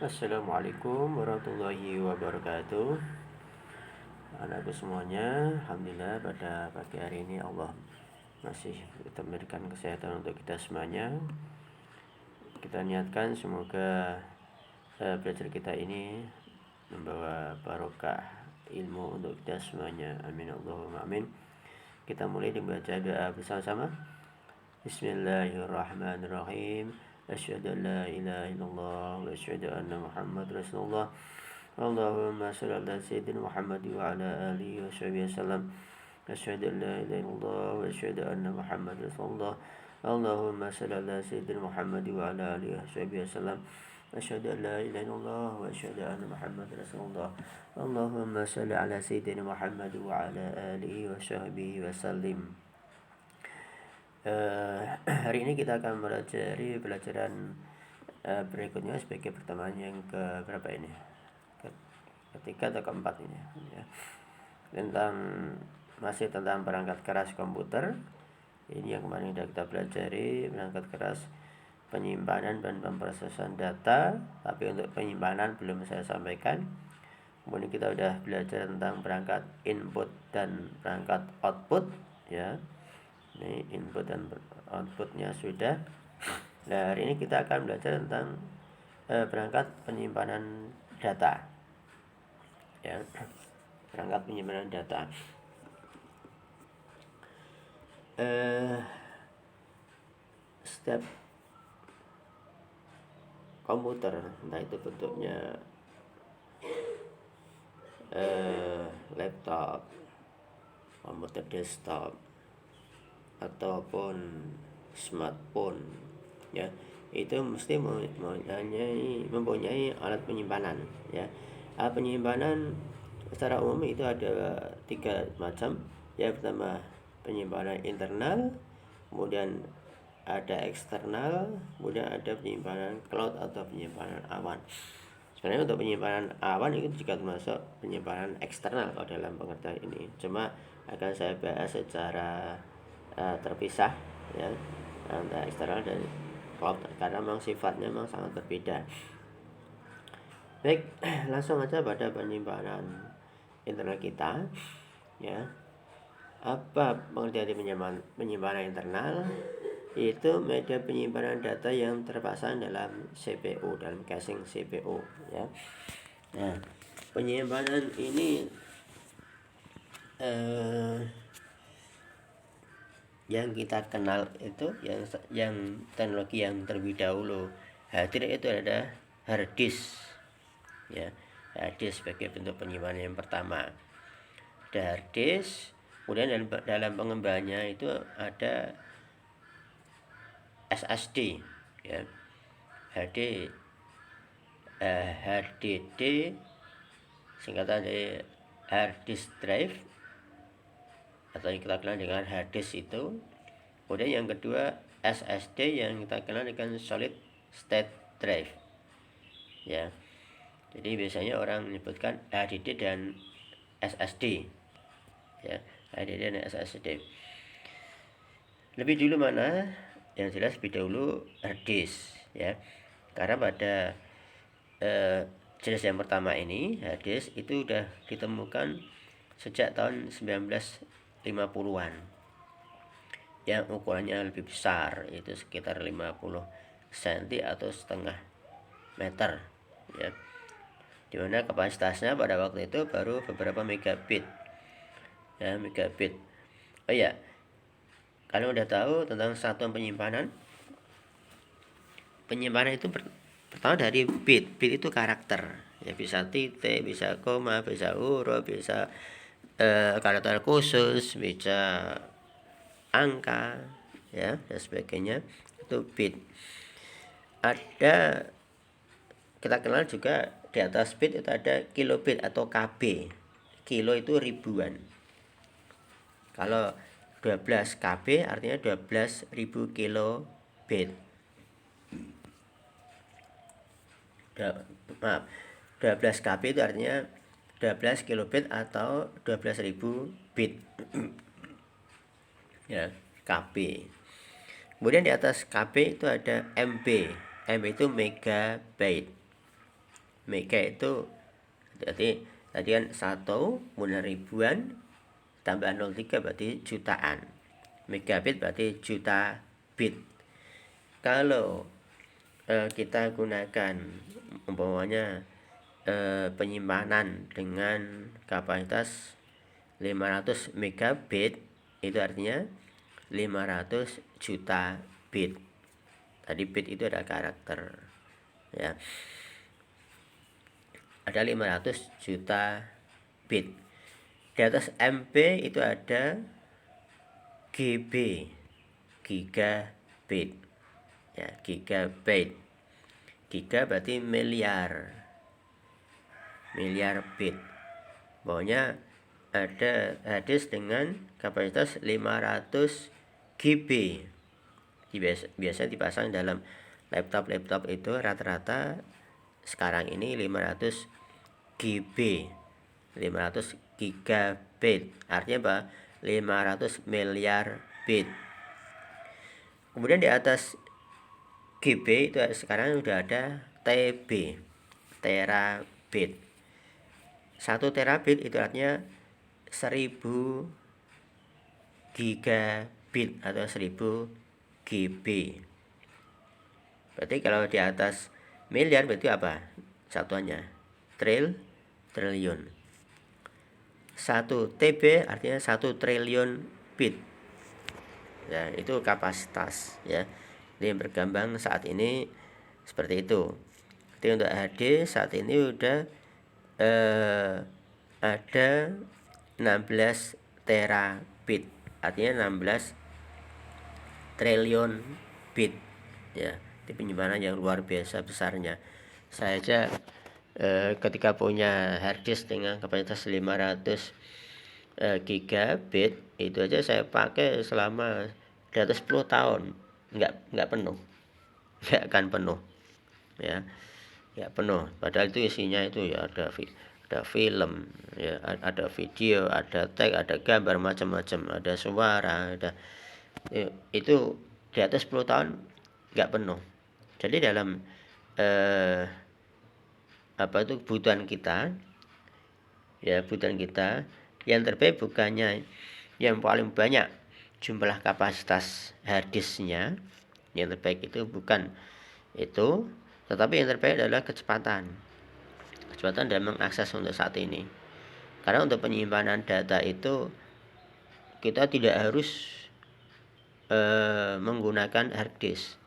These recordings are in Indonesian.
Assalamualaikum warahmatullahi wabarakatuh. Anakku semuanya, Alhamdulillah pada pagi hari ini Allah masih tetap memberikan kesehatan untuk kita semuanya. Kita niatkan semoga belajar kita ini membawa barokah ilmu untuk kita semuanya. Amin Allahumma amin. Kita mulai membaca doa bersama-sama. Bismillahirrahmanirrahim. Asyhadu an la ilaha illallah wa asyhadu anna Muhammad Rasulullah. Allahumma shalli ala sayyidina Muhammad wa ala alihi wa sahbihi wasallam. Asyhadu an la ilaha illallah wa asyhadu anna Muhammad Rasulullah. Allahumma shalli ala sayyidina Muhammad wa ala alihi wa sahbihi wasallam. Asyhadu an la ilaha illallah wa asyhadu anna Muhammad Rasulullah. Allahumma shalli ala sayyidina Muhammad wa ala alihi wa sahbihi wasallam. Hari ini kita akan mempelajari pelajaran berikutnya sebagai pertemuan yang ke berapa ini? Ketiga atau keempat ini ya. Masih tentang perangkat keras komputer. Ini yang kemarin sudah kita pelajari, perangkat keras penyimpanan dan pemrosesan data, tapi untuk penyimpanan belum saya sampaikan. Kemudian kita sudah belajar tentang perangkat input dan perangkat output ya. Ini input dan outputnya sudah. Nah, hari ini kita akan belajar tentang perangkat penyimpanan data ya, perangkat penyimpanan data. Setiap komputer, entah itu bentuknya laptop, komputer desktop ataupun smartphone ya, itu mesti mempunyai alat penyimpanan ya. Alat penyimpanan secara umum itu ada 3 macam ya. Pertama penyimpanan internal, kemudian ada eksternal, kemudian ada penyimpanan cloud atau penyimpanan awan. Sebenarnya untuk penyimpanan awan itu juga termasuk penyimpanan eksternal kalau dalam pengertian ini, cuma akan saya bahas secara terpisah ya, antara eksternal dan cloud karena memang sifatnya memang sangat berbeda. Baik, langsung aja pada penyimpanan internal kita ya. Apa pengertian penyimpanan internal? Itu media penyimpanan data yang terpasang dalam CPU, dalam casing CPU ya. Nah, penyimpanan ini yang kita kenal itu yang teknologi yang terlebih dahulu hadir itu ada hard disk ya. Hard disk sebagai bentuk penyimpanan yang pertama. Ada hard disk, kemudian dalam pengembangannya itu ada SSD ya. HDD singkatan dari hard disk drive atau yang kita kenal dengan hard disk itu. Kemudian yang kedua SSD yang kita kenal dengan solid state drive ya. Jadi biasanya orang menyebutkan HDD dan SSD ya, HDD dan SSD. Lebih dulu mana? Yang jelas lebih dahulu hard disk ya, karena pada jenis yang pertama ini hard disk itu sudah ditemukan sejak tahun 1950-an yang ukurannya lebih besar, itu sekitar 50 cm atau setengah meter ya, dimana kapasitasnya pada waktu itu baru beberapa megabit ya, megabit. Oh ya, kalian udah tahu tentang satuan penyimpanan itu pertama dari bit. Bit itu karakter ya, bisa titik, bisa koma, bisa huruf, bisa karakter khusus, bisa angka ya dan sebagainya, itu bit. Ada, kita kenal juga di atas bit itu ada kilobit atau KB. Kilo itu ribuan. Kalau 12 KB artinya 12.000 kilobit. 12 KB itu artinya 12 kilobit atau 12.000 bit ya, KB. Kemudian di atas KB itu ada MB. MB itu megabyte mega itu berarti tadi kan 1 kemudian ribuan tambah 03 berarti jutaan. Megabit berarti juta bit. Kalau kita gunakan umpamanya penyimpanan dengan kapasitas 500 megabit, itu artinya 500 juta bit. Tadi bit itu ada karakter, ya. Ada 500 juta bit. Di atas MB itu ada GB, gigabit, ya, gigabit. Giga berarti miliar bit. Pokoknya ada hadis dengan kapasitas 500 GB. Biasa dipasang dalam laptop itu rata-rata sekarang ini 500 GB, 500 gigabit. Artinya apa? 500 miliar bit. Kemudian di atas GB itu sekarang sudah ada TB, terabit. 1 terabit itu artinya 1000 gigabit atau 1000 GB. Berarti kalau di atas miliar berarti apa satuannya? Triliun. 1 TB artinya 1 triliun bit. Ya, itu kapasitas, ya. Ini yang berkembang saat ini seperti itu. Jadi untuk HD saat ini udah ada 16 terabit, artinya 16 triliun bit, ya. Itu penyimpanan yang luar biasa besarnya. Saya aja ketika punya harddisk dengan kapasitas 500 gigabit itu aja saya pakai selama di atas 10 tahun, nggak penuh, nggak akan penuh, ya, nggak penuh. Padahal itu isinya itu ya ada film, ya, ada video, ada teks, ada gambar, macam-macam, ada suara, ada itu di atas 10 tahun nggak penuh. Jadi dalam kebutuhan kita, ya, kebutuhan kita yang terbaik bukannya yang paling banyak jumlah kapasitas harddisknya. Yang terbaik itu bukan itu, tetapi yang terbaik adalah kecepatan dalam mengakses untuk saat ini. Karena untuk penyimpanan data itu kita tidak harus menggunakan harddisk.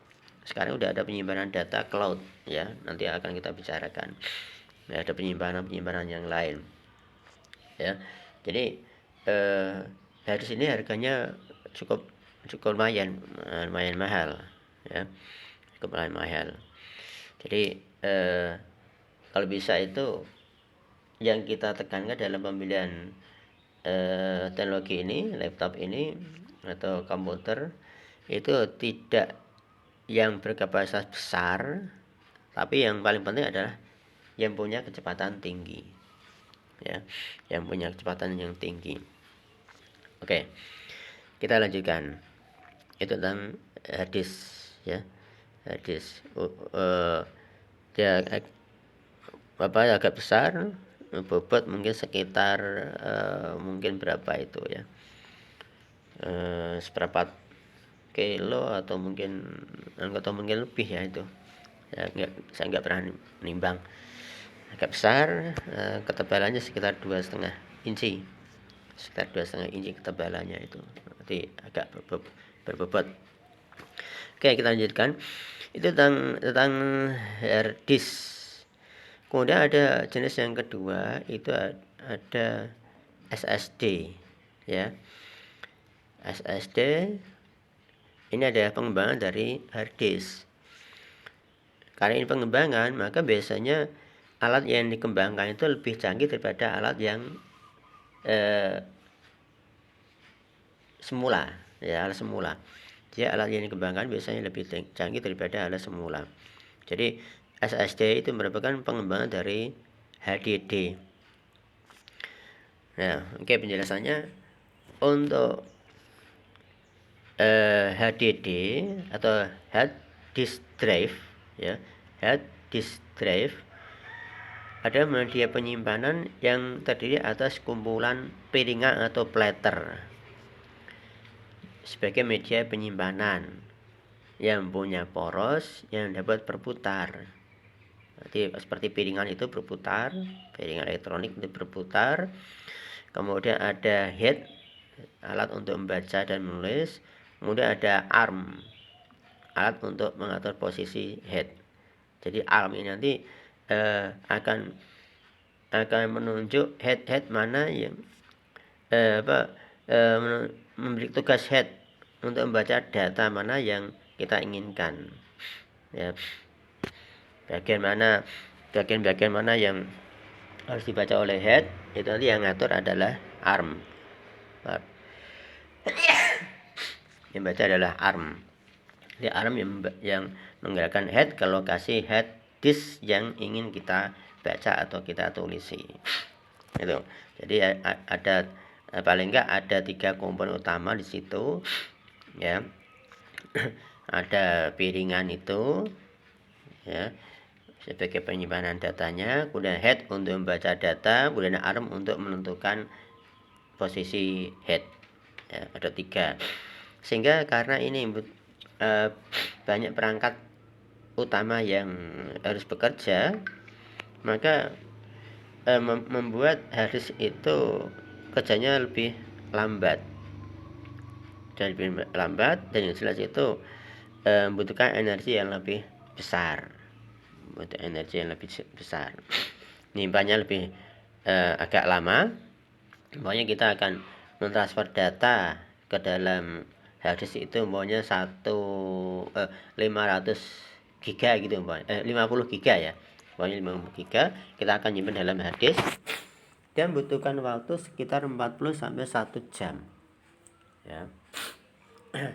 Sekarang udah ada penyimpanan data cloud, ya, nanti akan kita bicarakan. Ya, ada penyimpanan yang lain, ya. Jadi harddisk ini harganya cukup lumayan mahal, ya, cukup mahal. Jadi kalau bisa itu yang kita tekankan dalam pemilihan teknologi ini, laptop ini atau komputer, itu tidak yang berkapasitas besar, tapi yang paling penting adalah yang punya kecepatan tinggi, ya, yang punya kecepatan yang tinggi. Oke, kita lanjutkan. Itu tentang harddisk, ya, harddisk. Dia agak besar, bobot mungkin sekitar mungkin berapa itu, ya, seperempat kilo atau mungkin lebih, ya, itu, ya, saya nggak pernah nimbang. Agak besar, ketebalannya sekitar 2,5 inci, ketebalannya itu, nanti agak berbobot. Oke, kita lanjutkan. Itu tentang harddisk. Kemudian ada jenis yang kedua, itu ada SSD, ya. SSD ini adalah pengembangan dari harddisk. Karena ini pengembangan, maka biasanya alat yang dikembangkan itu lebih canggih daripada alat yang semula, ya, alat semula. Jadi alat yang dikembangkan biasanya lebih canggih daripada alat semula. Jadi SSD itu merupakan pengembangan dari HDD. Nah, oke, penjelasannya untuk HDD atau hard disk drive, ya, hard disk drive ada media penyimpanan yang terdiri atas kumpulan piringan atau platter sebagai media penyimpanan yang punya poros yang dapat berputar. Jadi seperti piringan itu berputar, piringan elektronik itu berputar. Kemudian ada head, alat untuk membaca dan menulis. Kemudian ada arm, alat untuk mengatur posisi head. Jadi arm ini nanti akan menunjuk head mana yang memberi tugas head untuk membaca data mana yang kita inginkan. Ya. Bagian-bagian mana yang harus dibaca oleh head, itu nanti yang ngatur adalah arm. Yang baca adalah arm. Jadi arm yang menggerakkan head ke lokasi head disk yang ingin kita baca atau kita tulisi. Itu. Jadi ada paling enggak ada 3 komponen utama di situ, ya. Ada piringan itu, ya, sebagai penyimpanan datanya, kemudian head untuk membaca data, kemudian arm untuk menentukan posisi head. Ya, ada 3. Sehingga karena ini banyak perangkat utama yang harus bekerja, maka membuat hard disk itu kerjanya lebih lambat dan yang jelas itu membutuhkan energi yang lebih besar. Nyimpannya lebih agak lama. Pokoknya kita akan mentransfer data ke dalam hard disk itu umpamanya 500 giga gitu, 50 giga ya. Pokoknya 50 giga kita akan nyimpan dalam hard disk dan membutuhkan waktu sekitar 40 sampai 1 jam. Ya.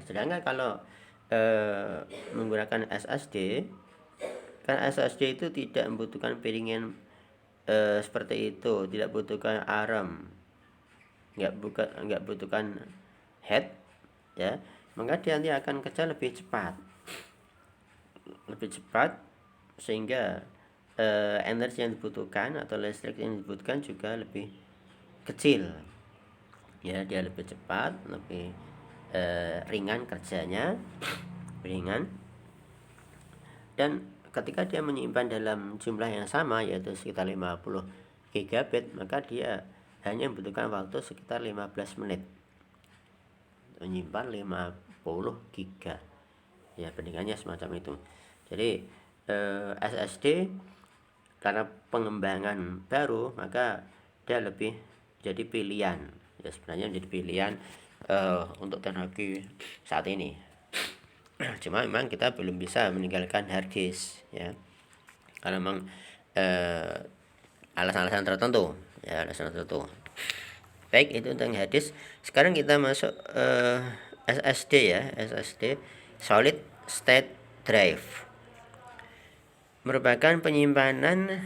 Sedangkan kalau menggunakan SSD, kan SSD itu tidak membutuhkan piringan seperti itu, tidak butuhkan ARM, nggak butuhkan head, ya, maka dia nanti akan kerja lebih cepat sehingga energi yang dibutuhkan atau listrik yang dibutuhkan juga lebih kecil, ya. Dia lebih cepat, lebih ringan kerjanya, dan ketika dia menyimpan dalam jumlah yang sama yaitu sekitar 50 gigabit, maka dia hanya membutuhkan waktu sekitar 15 menit menyimpan 50 giga, ya, bandingannya semacam itu. Jadi SSD karena pengembangan baru, maka dia lebih jadi pilihan, ya, sebenarnya menjadi pilihan untuk teknologi saat ini. Cuma memang kita belum bisa meninggalkan hard disk, ya, karena memang alasan-alasan tertentu, ya, Baik, itu tentang hard disk. Sekarang kita masuk SSD, ya. SSD, Solid State Drive, merupakan penyimpanan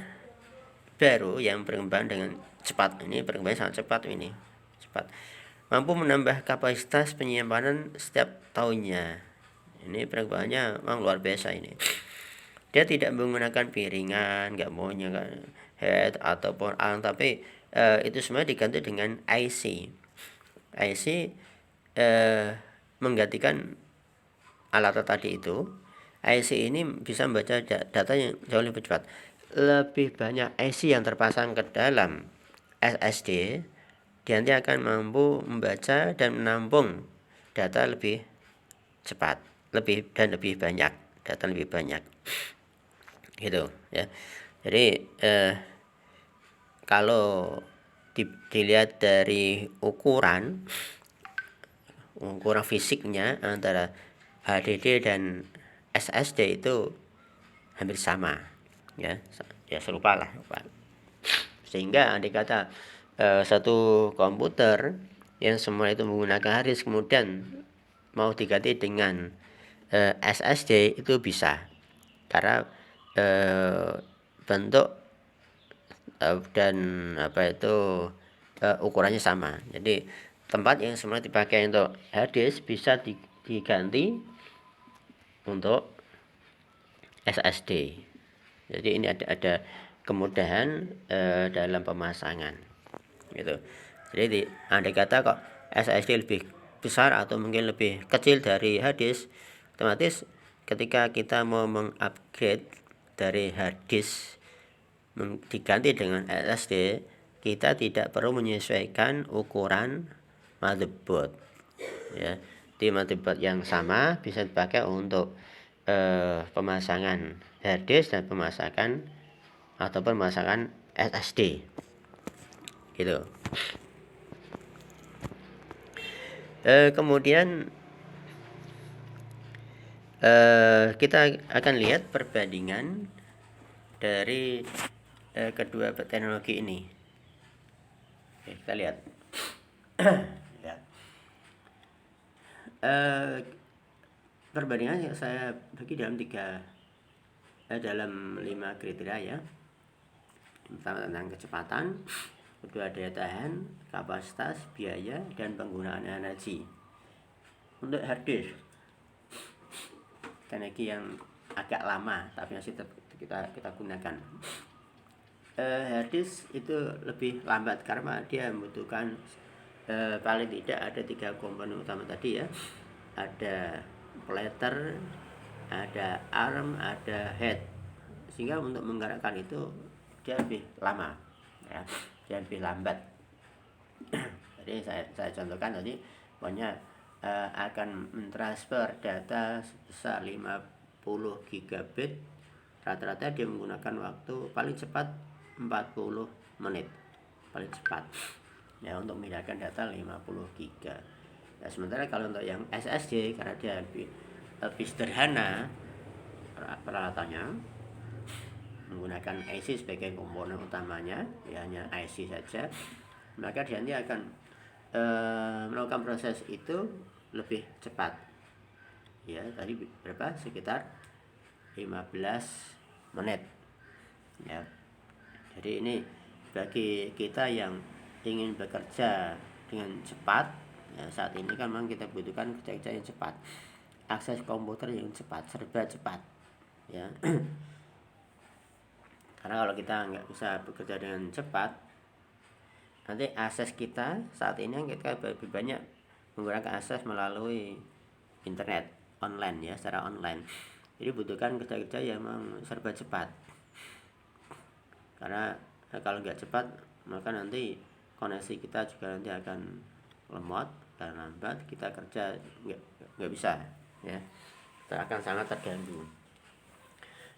baru yang berkembang dengan cepat. Ini perkembangan sangat cepat, mampu menambah kapasitas penyimpanan setiap tahunnya. Ini perkembangannya memang luar biasa ini. Dia tidak menggunakan piringan, nggak maunya head ataupun arm, tapi itu semua diganti dengan IC. Menggantikan alat tadi itu. IC ini bisa membaca data yang jauh lebih cepat. Lebih banyak IC yang terpasang ke dalam SSD, dia nanti akan mampu membaca dan menampung data lebih cepat, lebih banyak, data lebih banyak, gitu, ya. Jadi kalau dilihat dari ukuran fisiknya antara HDD dan SSD itu hampir sama, ya serupa lah, sehingga andai kata satu komputer yang semua itu menggunakan hard disk kemudian mau diganti dengan SSD, itu bisa, karena bentuk dan ukurannya sama. Jadi tempat yang semula dipakai untuk hard disk bisa diganti untuk SSD. Jadi ini ada kemudahan dalam pemasangan gitu. Jadi andai kata kok SSD lebih besar atau mungkin lebih kecil dari hard disk, otomatis ketika kita mau mengupgrade dari hard disk diganti dengan SSD, kita tidak perlu menyesuaikan ukuran motherboard ya. Di motherboard yang sama bisa dipakai untuk pemasangan hard disk dan pemasangan SSD gitu. Kemudian kita akan lihat perbandingan dari kedua teknologi ini. Oke, kita lihat. Ya. Perbandingan yang saya bagi dalam dalam 5 kriteria ya. Pertama tentang kecepatan, kedua daya tahan, kapasitas, biaya, dan penggunaan energi. Untuk hard disk, teknologi yang agak lama tapi masih kita gunakan. Hard disk itu lebih lambat karena dia membutuhkan paling tidak ada 3 komponen utama tadi ya. Ada platter, ada arm, ada head. Sehingga untuk menggerakkan itu dia lebih lama ya, dia lebih lambat. Jadi saya contohkan tadi, pokoknya akan mentransfer data sebesar 50 gigabit, rata-rata dia menggunakan waktu paling cepat 40 menit paling cepat ya untuk memindahkan data 50 giga. Nah, sementara kalau untuk yang SSD karena dia lebih sederhana peralatannya, menggunakan IC sebagai komponen utamanya ya, hanya IC saja, maka dia nanti akan melakukan proses itu lebih cepat ya. Tadi berapa, sekitar 15 menit ya. Jadi ini bagi kita yang ingin bekerja dengan cepat ya, saat ini kan memang kita butuhkan kerja yang cepat, akses komputer yang cepat, serba cepat ya. Karena kalau kita nggak bisa bekerja dengan cepat, nanti akses kita saat ini kita lebih banyak menggunakan akses melalui internet online ya, secara online. Jadi butuhkan kerja-kerja yang memang serba cepat. Karena kalau nggak cepat maka nanti koneksi kita juga nanti akan lemot dan lambat, kita kerja nggak bisa ya, kita akan sangat terganggu.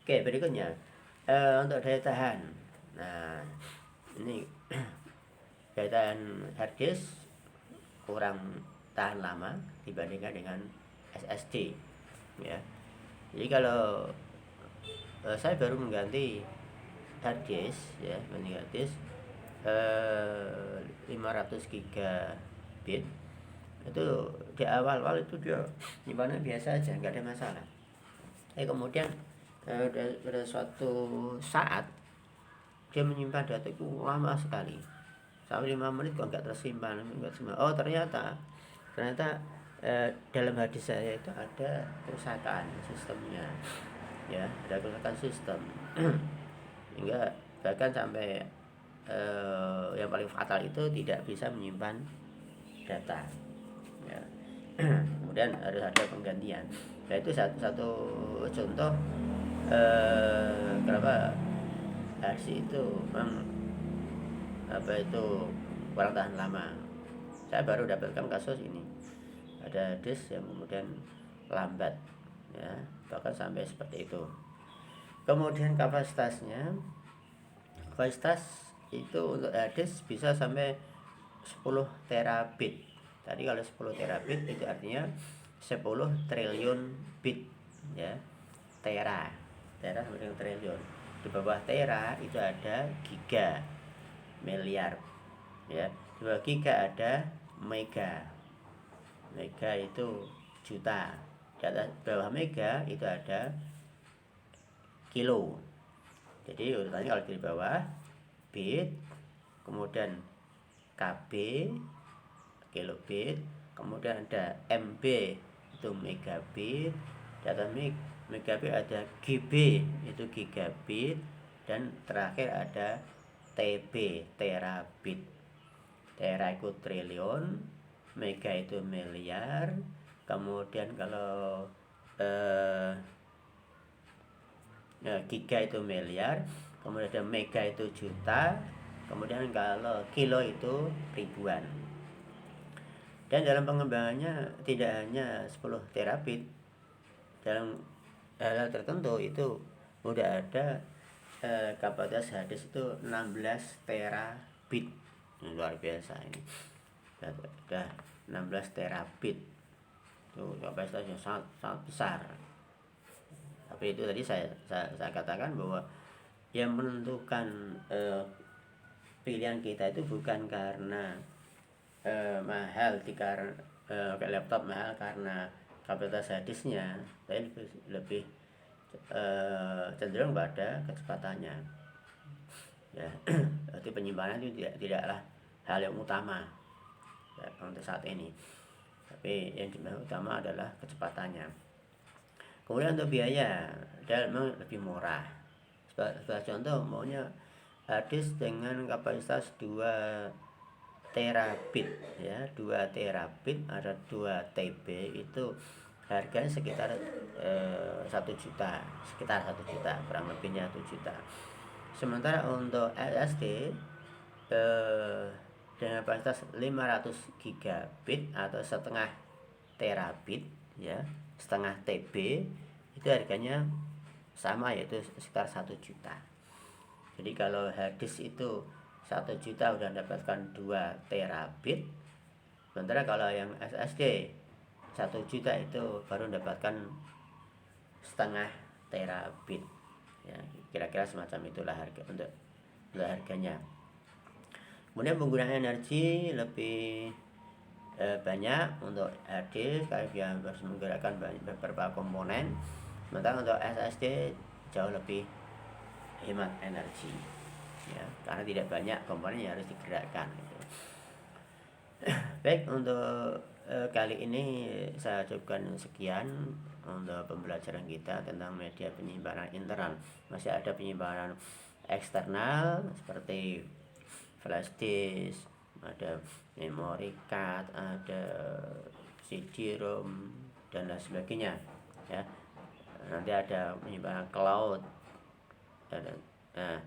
Oke, berikutnya untuk daya tahan. Nah ini daya tahan hard disk kurang tahan lama dibandingkan dengan SSD ya. Jadi kalau saya baru mengganti hard disk ya, mengganti hard disk 500 gigabit itu di awal itu dia nyimpannya biasa aja, nggak ada masalah. Kemudian pada suatu saat dia menyimpan data itu lama sekali, sampai 5 menit kok nggak tersimpan, nggak semua. Oh ternyata dalam hard disk saya itu ada kerusakan sistemnya ya, ada kerusakan sistem hingga bahkan sampai yang paling fatal itu tidak bisa menyimpan data ya. Kemudian harus ada penggantian. Nah itu satu contoh kenapa RC itu memang kurang tahan lama. Saya baru dapatkan kasus ini, ada disk yang kemudian lambat ya, bahkan sampai seperti itu. Kemudian kapasitas itu untuk hard disk bisa sampai 10 terabit. Tadi kalau 10 terabit itu artinya 10 triliun bit ya. Tera sampai dengan triliun. Di bawah tera itu ada giga, miliar ya. Di bawah giga ada mega itu juta. Di atas bawah mega itu ada kilo. Jadi urutannya kalau di bawah bit, kemudian KB kilobit, kemudian ada MB itu megabit, di atas megabit ada GB itu gigabit, dan terakhir ada TB, terabit. Tera itu triliun, mega itu miliar, kemudian kalau giga itu miliar, kemudian mega itu juta, kemudian kalau kilo itu ribuan. Dan dalam pengembangannya tidak hanya 10 terabit, dalam hal tertentu itu udah ada kapasitas hard disk itu 16 terabit. Ini luar biasa ini. Sudah 16 terabit. Itu kapasitasnya sangat besar. Tapi itu tadi saya katakan bahwa yang menentukan pilihan kita itu bukan karena mahal laptop mahal karena kapasitas harddisknya, tapi lebih cenderung pada kecepatannya. Ya, jadi penyimpanan itu tidaklah hal yang utama ya, untuk saat ini. Tapi yang utama adalah kecepatannya. Kemudian untuk biaya, dia memang lebih murah. Sebagai contoh, maunya harddisk dengan kapasitas 2 terabit ya, 2 terabit ada 2 TB itu harganya sekitar 1 juta, kurang lebihnya 1 juta. Sementara untuk SSD dengan kapasitas 500 gigabit atau setengah terabit ya, setengah TB itu harganya sama, yaitu sekitar 1 juta. Jadi kalau harddisk itu 1 juta udah mendapatkan 2 terabit, sementara kalau yang SSD 1 juta itu baru mendapatkan setengah terabit ya, kira-kira semacam itulah harganya. Kemudian penggunaan energi lebih banyak untuk harddisk karena dia harus menggerakkan beberapa komponen, sementara untuk SSD jauh lebih hemat energi ya, karena tidak banyak komponen yang harus digerakkan gitu. Baik, untuk kali ini saya cukupkan sekian untuk pembelajaran kita tentang media penyimpanan internal. Masih ada penyimpanan eksternal seperti flash disk, ada memory card, ada CD-ROM dan lain sebagainya ya. Nanti ada penyimpanan cloud. Nah,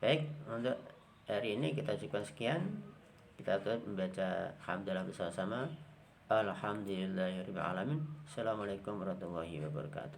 baik, untuk hari ini kita cukupkan sekian. Kita tutup membaca hamdalah bersama-sama. Alhamdulillahirabbil alamin. Assalamualaikum warahmatullahi wabarakatuh.